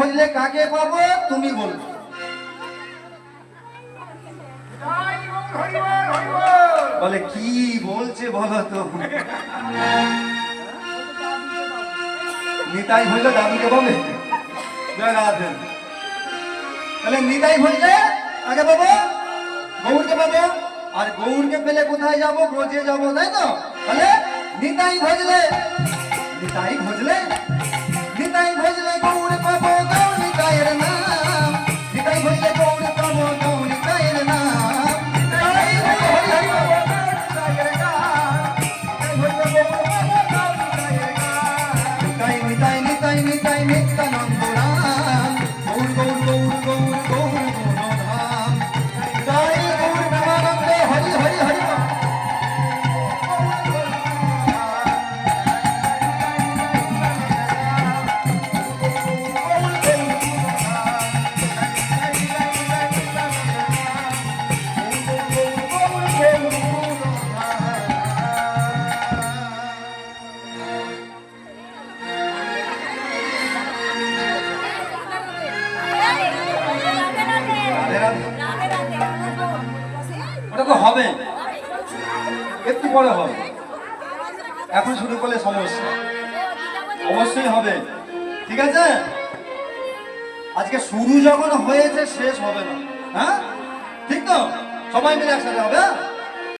ভজলে কাকে পাবো তুমি বলবে। বলে কি বলছে বলো তো? নিতাই ভজলে দাদুকে পাবে। তাহলে নিতাই ভজলে কাকে পাবো? গৌরকে পাবো। আর গৌরকে পেলে কোথায় যাবো? ব্রজে যাবো, তাই তো? তাহলে নিতাই ভজলে নিতাই ভজলে নিতাই ভজলে গৌর পাবো গৌর নিতাইয়ের নাম। নিতাই ভজলে গৌর পাবো গৌর নিতাইয়ের নাম। নিতাই নিতাই নিতাই নিতাই নিত্যানন্দ রাম। গৌর গৌর গৌর গৌর গৌর গৌরধাম। নিতাই গৌর প্রেমানন্দ হরি হরি হরি। ওটা তো হবে, একটু পরে হবে। এখন শুরু করলে সমস্যা। অবশ্যই হবে, ঠিক আছে? আজকে শুরু যখন হয়েছে শেষ হবে না, হ্যাঁ? ঠিক তো? সবাই মিলে একসাথে হবে।